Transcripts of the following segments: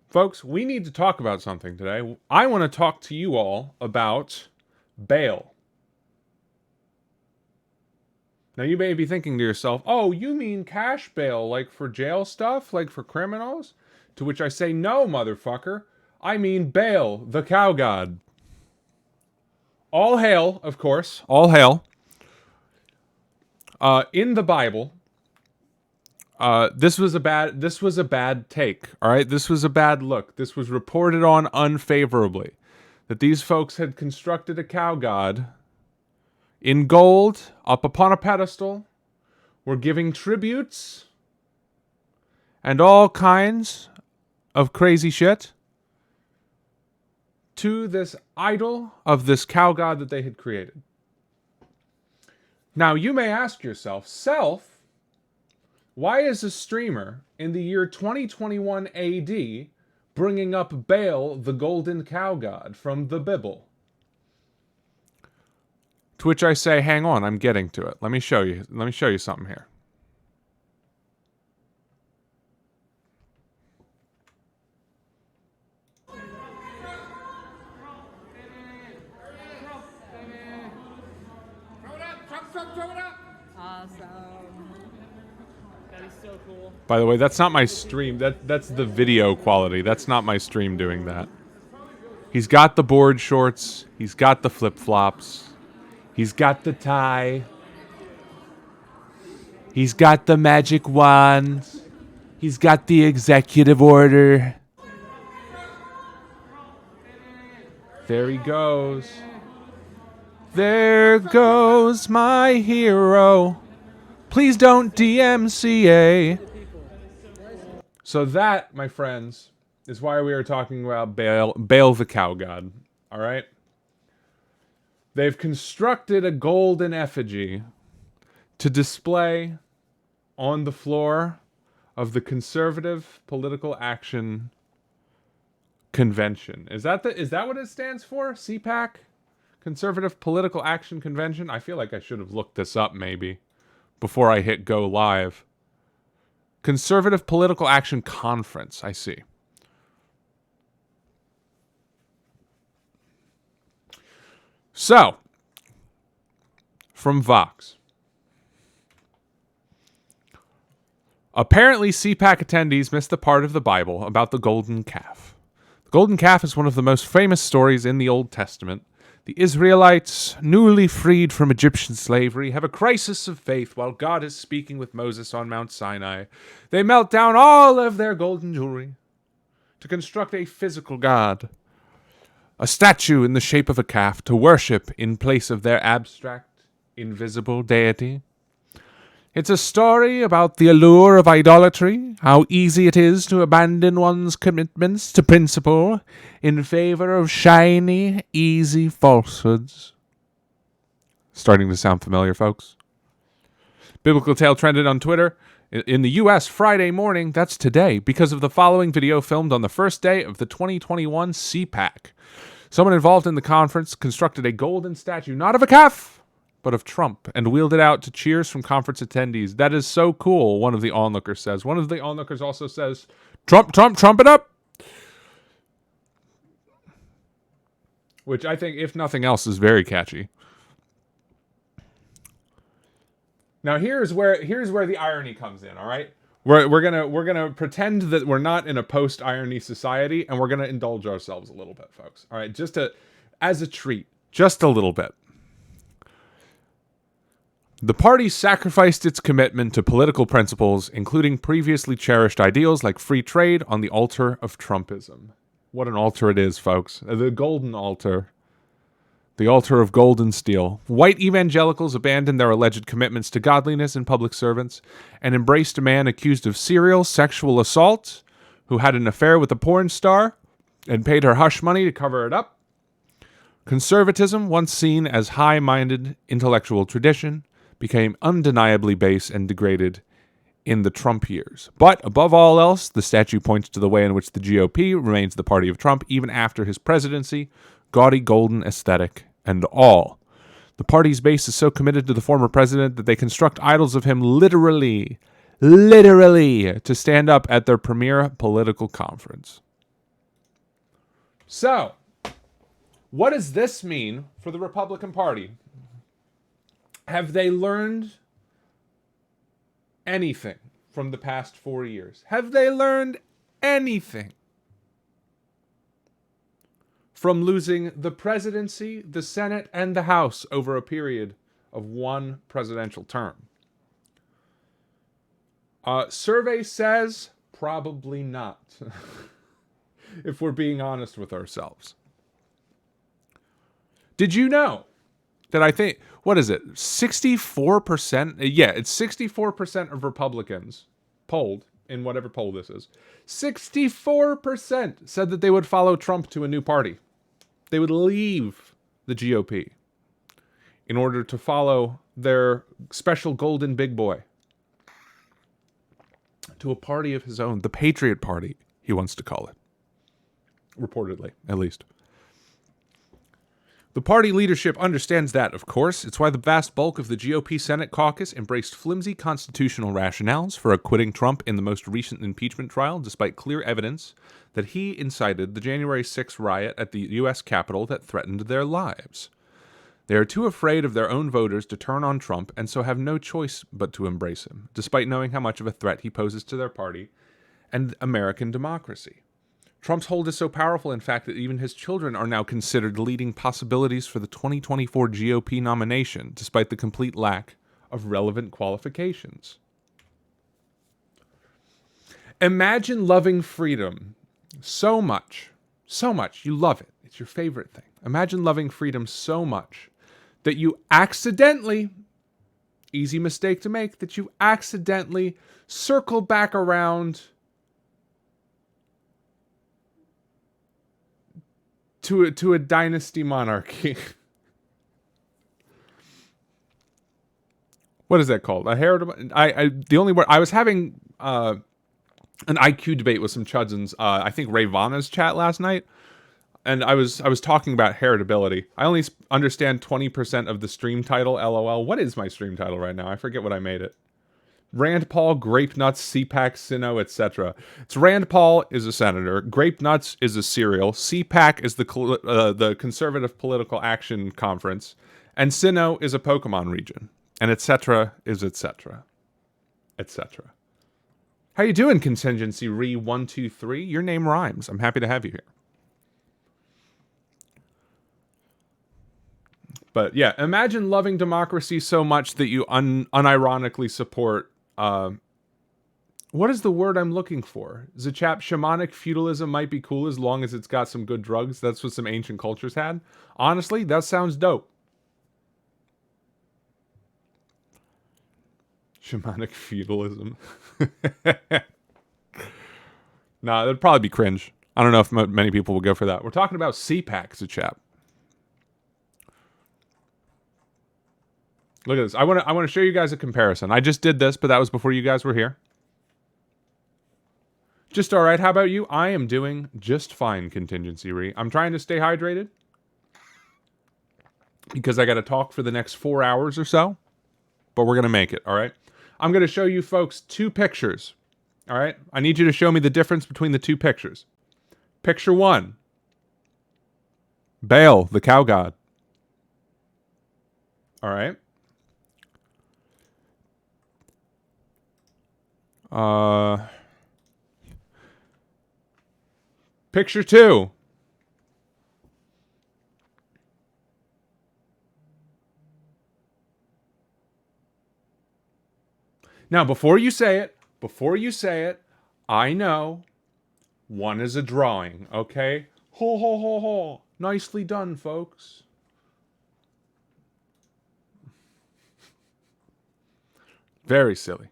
Folks, we need to talk about something today. I want to talk to you all about bail. Now, you may be thinking to yourself, oh, you mean cash bail, like for jail stuff, like for criminals? To which I say, no, motherfucker. I mean Baal, the cow god. All hail, of course. All hail. In the Bible, this was a bad take. All right, this was a bad look. This was reported on unfavorably. That these folks had constructed a cow god in gold, up upon a pedestal, were giving tributes and all kinds of crazy shit to this idol of this cow god that they had created. Now, you may ask yourself, why is a streamer in the year 2021 AD bringing up Baal, the golden cow god from the Bible? To which I say, hang on, I'm getting to it. Let me show you something here. Awesome. That is so cool. By the way, that's not my stream. That's the video quality. That's not my stream doing that. He's got the board shorts. He's got the flip-flops. He's got the tie. He's got the magic wand. He's got the executive order. There he goes. There goes my hero. Please don't DMCA. So that, my friends, is why we are talking about Baal the cow god. All right? They've constructed a golden effigy to display on the floor of the Conservative Political Action Convention. Is that what it stands for? CPAC? Conservative Political Action Convention? I feel like I should have looked this up maybe before I hit go live. Conservative Political Action Conference, I see. So, from Vox. Apparently, CPAC attendees missed the part of the Bible about the golden calf. The golden calf is one of the most famous stories in the Old Testament. The Israelites, newly freed from Egyptian slavery, have a crisis of faith while God is speaking with Moses on Mount Sinai. They melt down all of their golden jewelry to construct a physical god, a statue in the shape of a calf to worship in place of their abstract, invisible deity. It's a story about the allure of idolatry, how easy it is to abandon one's commitments to principle in favor of shiny, easy falsehoods. Starting to sound familiar, folks? Biblical Tale trended on Twitter in the U.S. Friday morning, that's today, because of the following video filmed on the first day of the 2021 CPAC. Someone involved in the conference constructed a golden statue, not of a calf, but of Trump, and wheeled it out to cheers from conference attendees. That is so cool, one of the onlookers says. One of the onlookers also says, Trump, Trump, Trump it up! Which I think, if nothing else, is very catchy. Now here's where the irony comes in, all right? We're gonna pretend that we're not in a post-irony society, and we're gonna indulge ourselves a little bit, folks. All right, as a treat, just a little bit. The party sacrificed its commitment to political principles, including previously cherished ideals like free trade, on the altar of Trumpism. What an altar it is, folks. The golden altar. The altar of gold and steel. White evangelicals abandoned their alleged commitments to godliness in public servants and embraced a man accused of serial sexual assault who had an affair with a porn star and paid her hush money to cover it up. Conservatism, once seen as high-minded intellectual tradition, became undeniably base and degraded in the Trump years. But above all else, the statue points to the way in which the GOP remains the party of Trump even after his presidency, gaudy golden aesthetic and all. The party's base is so committed to the former president that they construct idols of him literally to stand up at their premier political conference. So, what does this mean for the Republican Party? Have they learned anything from the past 4 years? Have they learned anything from losing the presidency, the Senate, and the House over a period of one presidential term? Survey says probably not, if we're being honest with ourselves. Did you know that I think, what is it, 64%? Yeah, it's 64% of Republicans polled, in whatever poll this is, 64% said that they would follow Trump to a new party. They would leave the GOP in order to follow their special golden big boy to a party of his own, the Patriot Party, he wants to call it. Reportedly, at least. The party leadership understands that, of course. It's why the vast bulk of the GOP Senate caucus embraced flimsy constitutional rationales for acquitting Trump in the most recent impeachment trial, despite clear evidence that he incited the January 6th riot at the U.S. Capitol that threatened their lives. They are too afraid of their own voters to turn on Trump, and so have no choice but to embrace him, despite knowing how much of a threat he poses to their party and American democracy. Trump's hold is so powerful, in fact, that even his children are now considered leading possibilities for the 2024 GOP nomination, despite the complete lack of relevant qualifications. Imagine loving freedom so much, you love it, it's your favorite thing. Imagine loving freedom so much that you accidentally, easy mistake to make, that you accidentally circle back around to a dynasty monarchy. What is that called? A heritable? The only word I was having an IQ debate with some chudzens. I think Ray Vanna's chat last night, and I was talking about heritability. I only understand 20% of the stream title. LOL. What is my stream title right now? I forget what I made it. Rand Paul, Grape Nuts, CPAC, Sino, etc. It's Rand Paul is a senator. Grape Nuts is a cereal. CPAC is the Conservative Political Action Conference, and Sino is a Pokemon region, and etc. is etc. etc. How you doing, Contingency Re 123? Your name rhymes. I'm happy to have you here. But yeah, imagine loving democracy so much that you unironically support. What is the word I'm looking for? Zachap, shamanic feudalism might be cool as long as it's got some good drugs. That's what some ancient cultures had. Honestly, that sounds dope. Shamanic feudalism. Nah, that'd probably be cringe. I don't know if many people will go for that. We're talking about CPAC, Zachap. Look at this. I want to show you guys a comparison. I just did this, but that was before you guys were here. Just all right. How about you? I am doing just fine, Contingency Re. I'm trying to stay hydrated because I got to talk for the next 4 hours or so, but we're going to make it, all right? I'm going to show you folks two pictures, all right? I need you to show me the difference between the two pictures. Picture one, Baal, the cow god, all right? Picture two. Now, before you say it, I know one is a drawing, okay? Ho, ho, ho, ho. Nicely done, folks. Very silly.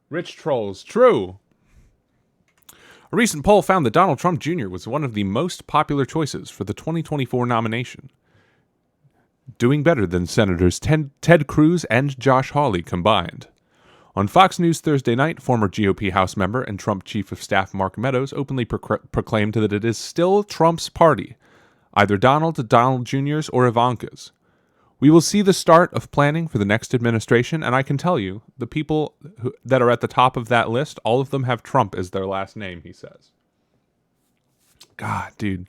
Rich trolls. True. A recent poll found that Donald Trump Jr. was one of the most popular choices for the 2024 nomination, doing better than Senators Ted Cruz and Josh Hawley combined. On Fox News Thursday night, former GOP House member and Trump Chief of Staff Mark Meadows openly proclaimed that it is still Trump's party, either Donald Jr.'s or Ivanka's. We will see the start of planning for the next administration, and I can tell you, the people that are at the top of that list, all of them have Trump as their last name, he says. God, dude.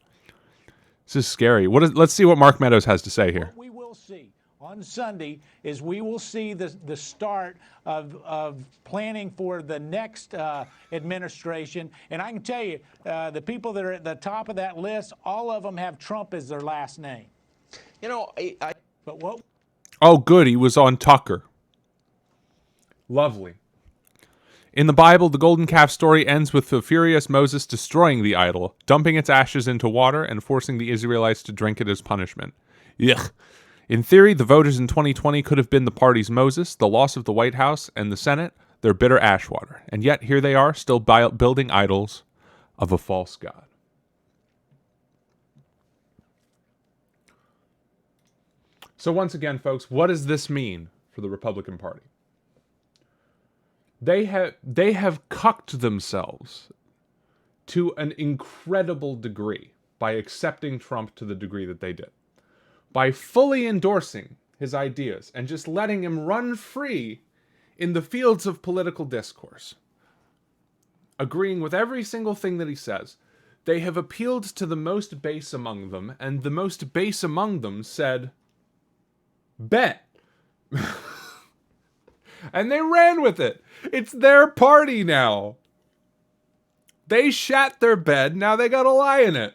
This is scary. Let's see what Mark Meadows has to say here. What we will see on Sunday is we will see the start of planning for the next administration. And I can tell you, the people that are at the top of that list, all of them have Trump as their last name. You know, But what? Oh, good. He was on Tucker. Lovely. In the Bible, the golden calf story ends with the furious Moses destroying the idol, dumping its ashes into water, and forcing the Israelites to drink it as punishment. Yuck. In theory, the voters in 2020 could have been the party's Moses, the loss of the White House and the Senate, their bitter ash water. And yet, here they are, still building idols of a false god. So once again, folks, what does this mean for the Republican Party? They have cucked themselves to an incredible degree by accepting Trump to the degree that they did. By fully endorsing his ideas and just letting him run free in the fields of political discourse. Agreeing with every single thing that he says. They have appealed to the most base among them, and the most base among them said, bet. And they ran with it. It's their party now. They shat their bed, now they gotta lie in it.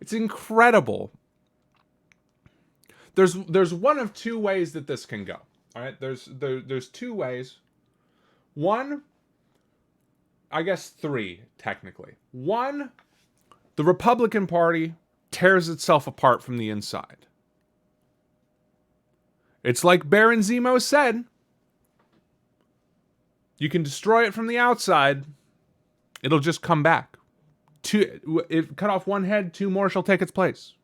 It's incredible. There's one of two ways that this can go. All right, there's two ways. One, I guess three, technically. One, the Republican Party tears itself apart from the inside. It's like Baron Zemo said. You can destroy it from the outside. It'll just come back. If cut off one head, two more shall take its place.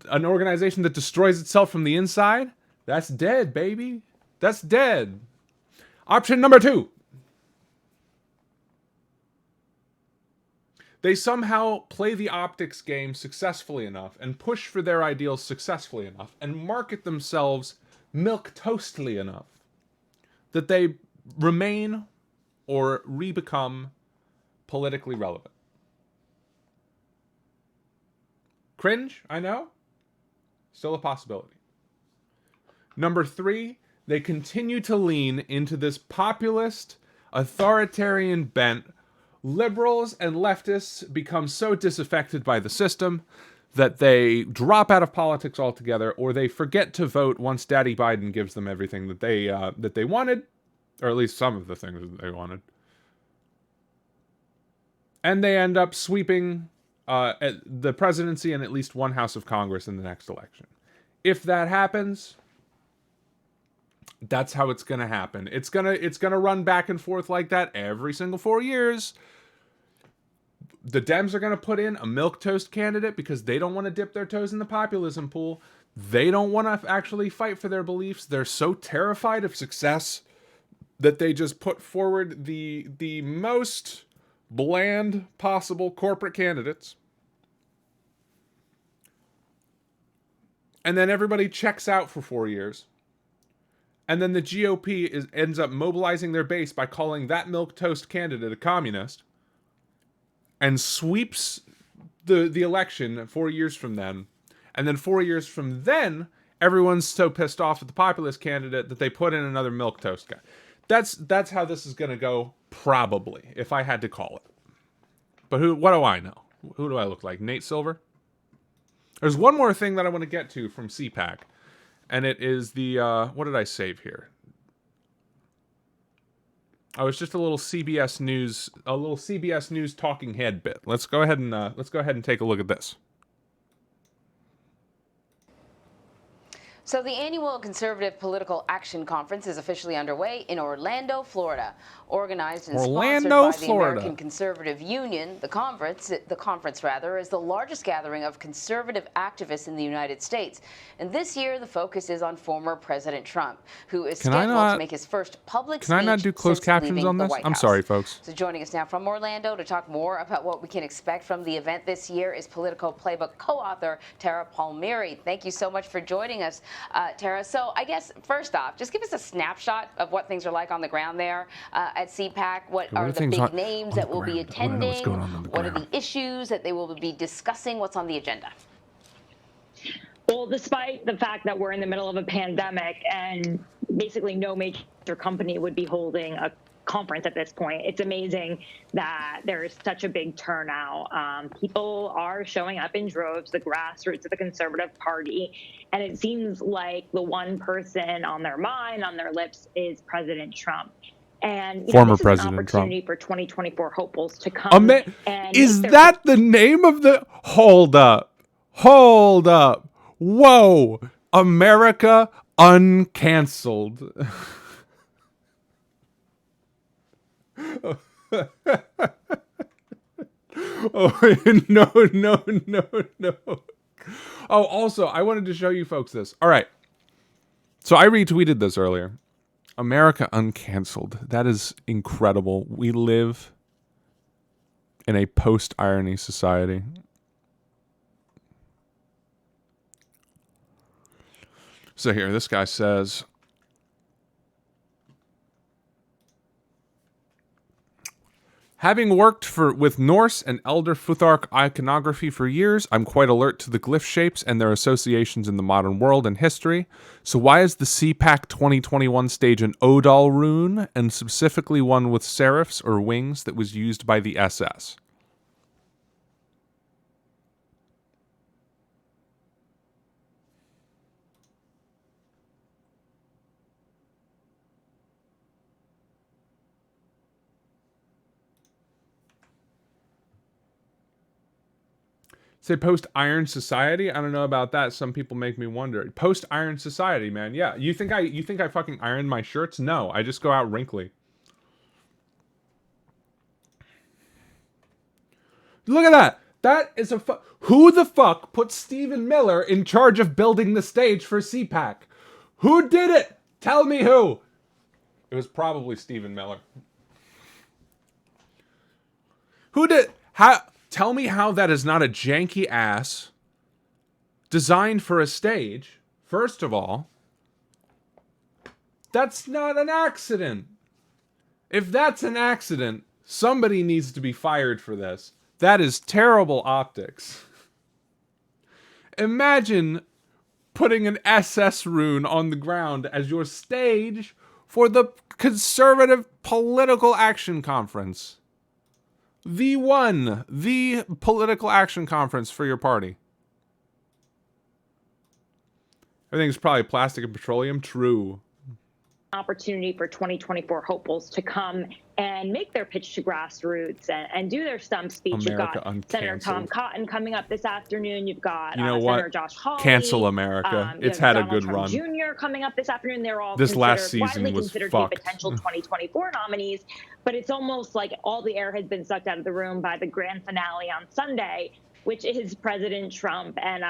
An organization that destroys itself from the inside, that's dead, baby. That's dead. Option number two. They somehow play the optics game successfully enough and push for their ideals successfully enough and market themselves milquetoastly enough that they remain or re-become politically relevant. Cringe, I know. Still a possibility. Number three, they continue to lean into this populist, authoritarian bent. Liberals and leftists become so disaffected by the system that they drop out of politics altogether, or they forget to vote once Daddy Biden gives them everything that they wanted, or at least some of the things that they wanted. And they end up sweeping the presidency and at least one House of Congress in the next election. If that happens, that's how it's going to happen. It's going to run back and forth like that every single 4 years. The Dems are going to put in a milquetoast candidate because they don't want to dip their toes in the populism pool. They don't want to actually fight for their beliefs. They're so terrified of success that they just put forward the most bland possible corporate candidates. And then everybody checks out for 4 years. And then the GOP ends up mobilizing their base by calling that milquetoast candidate a communist and sweeps the election 4 years from then. And then 4 years from then, everyone's so pissed off at the populist candidate that they put in another milquetoast guy. That's how this is going to go, probably, if I had to call it. But what do I know? Who do I look like? Nate Silver? There's one more thing that I want to get to from CPAC. And it is the, what did I save here? Oh, it's just a little CBS News talking head bit. Let's go ahead and take a look at this. So the annual Conservative Political Action Conference is officially underway in Orlando, Florida. Organized and sponsored by the American Conservative Union, the conference is the largest gathering of conservative activists in the United States. And this year, the focus is on former President Trump, who is scheduled to make his first public speech. Can I not do closed captions on this? I'm sorry, folks. So joining us now from Orlando to talk more about what we can expect from the event this year is Politico Playbook co-author Tara Palmieri. Thank you so much for joining us. Tara. So I guess first off, just give us a snapshot of what things are like on the ground there at CPAC. What are the big names that will be attending? What are the issues that they will be discussing? What's on the agenda? Well, despite the fact that we're in the middle of a pandemic and basically no major company would be holding a conference at this point, it's amazing that there is such a big turnout. People are showing up in droves, the grassroots of the Conservative Party, and it seems like the one person on their mind, on their lips, is President Trump. And former this is President an opportunity Trump for 2024 hopefuls to come. And is that the name of the? Hold up. Whoa, America uncanceled. Oh, no. Oh, also, I wanted to show you folks this. All right. So I retweeted this earlier. America uncanceled. That is incredible. We live in a post-irony society. So here, this guy says, having worked with Norse and Elder Futhark iconography for years, I'm quite alert to the glyph shapes and their associations in the modern world and history. So why is the CPAC 2021 stage an odal rune, and specifically one with serifs or wings that was used by the SS? Say post-iron society? I don't know about that. Some people make me wonder. Post-iron society, man. Yeah. You think I fucking iron my shirts? No, I just go out wrinkly. Look at that. That is a who the fuck put Stephen Miller in charge of building the stage for CPAC? Who did it? Tell me who. It was probably Stephen Miller. Who did? How? Tell me how that is not a janky ass designed for a stage. First of all, that's not an accident. If that's an accident, somebody needs to be fired for this. That is terrible optics. Imagine putting an SS rune on the ground as your stage for the Conservative Political Action Conference. The political action conference for your party. Everything's probably plastic and petroleum. True. Opportunity for 2024 hopefuls to come and make their pitch to grassroots and do their stump speech. America You've got uncanceled. Senator Tom Cotton coming up this afternoon. You've got what? Senator Josh Hawley. Cancel America. It's had Donald a good Trump run. Jr. coming up this afternoon. They're all this last season widely was considered fucked. to be potential 2024 nominees. But it's almost like all the air has been sucked out of the room by the grand finale on Sunday, which is President Trump. And,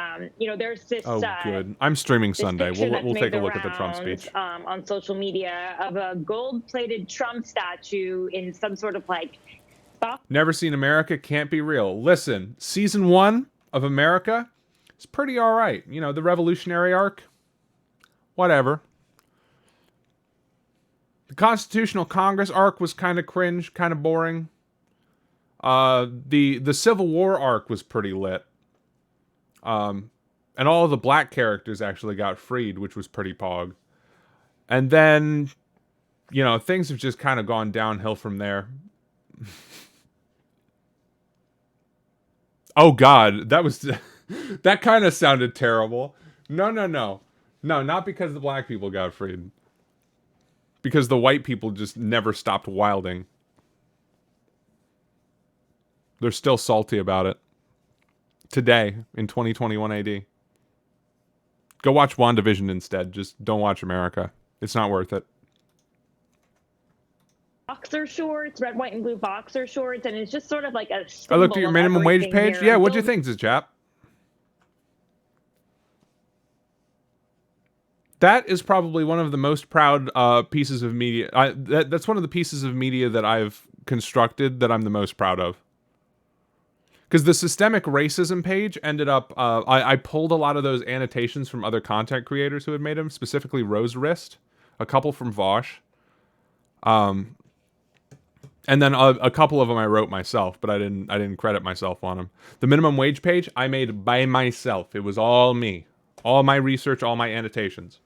there's this... Oh, good. I'm streaming Sunday. We'll take a look at the Trump speech. On social media of a gold-plated Trump statue in some sort of, Never seen America, can't be real. Listen, season 1 of America is pretty all right. The Revolutionary arc, whatever. The Constitutional Congress arc was kind of cringe, kind of boring. The Civil War arc was pretty lit. And all of the black characters actually got freed, which was pretty pog. And then, things have just kind of gone downhill from there. Oh God, that kind of sounded terrible. No, not because the black people got freed. Because the white people just never stopped wilding. They're still salty about it. Today, in 2021 AD. Go watch WandaVision instead. Just don't watch America. It's not worth it. boxer shorts, red, white, and blue boxer shorts, and it's just sort of like a I looked at your minimum wage page. Yeah, what'd you think, Chap? That is probably one of the most proud pieces of media. That's one of the pieces of media that I've constructed that I'm the most proud of. Because the systemic racism page ended up, I pulled a lot of those annotations from other content creators who had made them, specifically Rose Wrist, a couple from Vosh, and then a couple of them I wrote myself, but I didn't credit myself on them. The minimum wage page I made by myself. It was all me, all my research, all my annotations.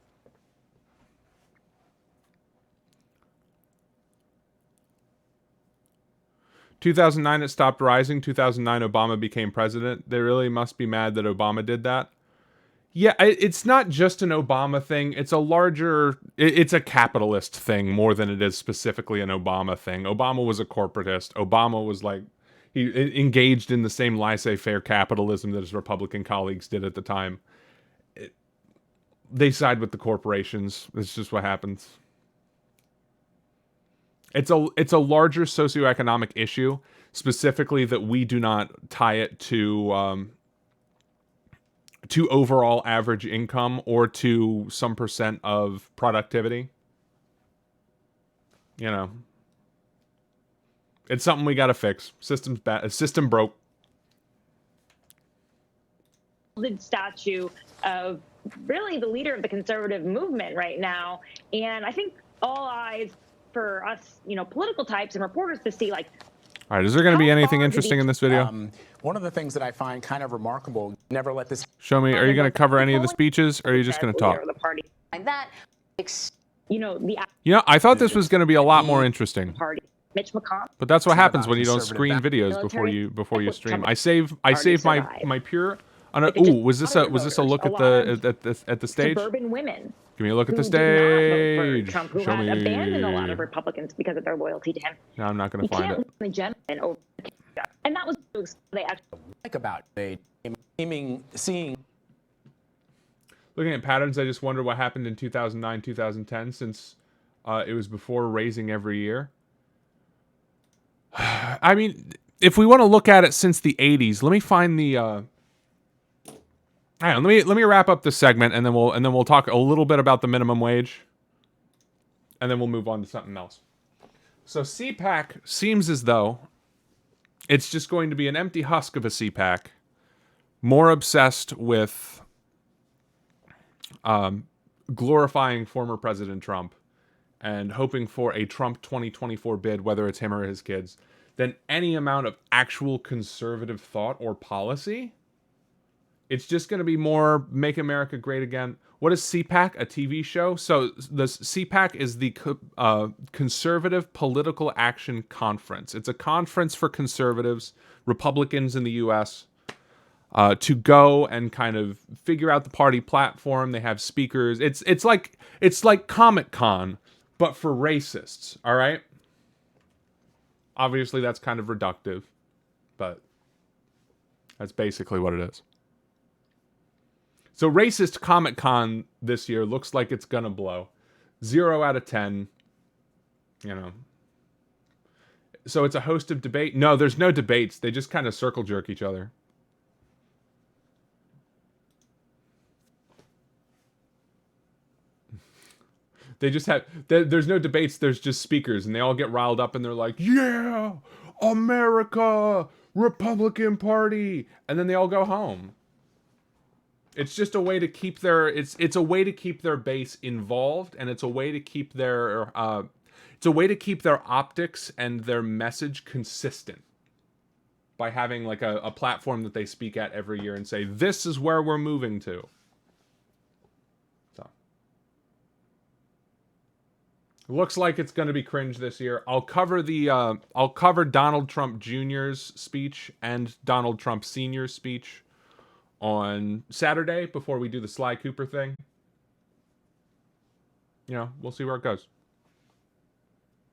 2009 it stopped rising. 2009 Obama became president. They really must be mad that Obama did that. Yeah, it's not just an Obama thing. It's a larger, it's a capitalist thing more than it is specifically an Obama thing. Obama was a corporatist. Obama was like, he engaged in the same laissez-faire capitalism that his Republican colleagues did at the time. They side with the corporations. It's just what happens. It's a larger socioeconomic issue, specifically that we do not tie it to overall average income or to some percent of productivity. You know, it's something we got to fix. System's bad. System broke. Statue of really the leader of the conservative movement right now, and I think all eyes for us, you know, political types and reporters to see, like, all right, is there going to be anything interesting in this video? One of the things that I find kind of remarkable, never let this show me. Are you going to cover any of the speeches, or are you just going to talk? The party. And that, you know, I thought this was going to be a lot more interesting. Party. Mitch McConnell. But that's what happens when you don't screen videos before you stream. I save my pure. Ooh, was this a look at the stage? Suburban women. Give me a look at the stage. Trump, who Show had me. Abandoned a lot of Republicans because of their loyalty to him. No, I'm not going to find it. And that was they actually like about seeing. Looking at patterns, I just wonder what happened in 2009, 2010, since it was before raising every year. I mean, if we want to look at it since the 80s, let me find the. Hang on, let me wrap up this segment, and then we'll talk a little bit about the minimum wage, and then we'll move on to something else. So CPAC seems as though it's just going to be an empty husk of a CPAC, more obsessed with glorifying former President Trump and hoping for a Trump 2024 bid, whether it's him or his kids, than any amount of actual conservative thought or policy. It's just going to be more Make America Great Again. What is CPAC? A TV show? So the CPAC is the Conservative Political Action Conference. It's a conference for conservatives, Republicans in the U.S., to go and kind of figure out the party platform. They have speakers. It's like Comic-Con, but for racists. All right. Obviously, that's kind of reductive, but that's basically what it is. So racist Comic-Con this year looks like it's gonna blow. 0 out of 10. You know. So it's a host of debate. No, there's no debates. They just kind of circle jerk each other. They just have, there's no debates, there's just speakers, and they all get riled up and they're like, yeah, America, Republican Party, and then they all go home. It's just a way to keep their, it's a way to keep their base involved, and it's a way to keep their, optics and their message consistent by having like a platform that they speak at every year and say, this is where we're moving to. Looks like it's going to be cringe this year. I'll cover Donald Trump Jr.'s speech and Donald Trump Sr.'s speech on Saturday before we do the Sly Cooper thing. You know, we'll see where it goes.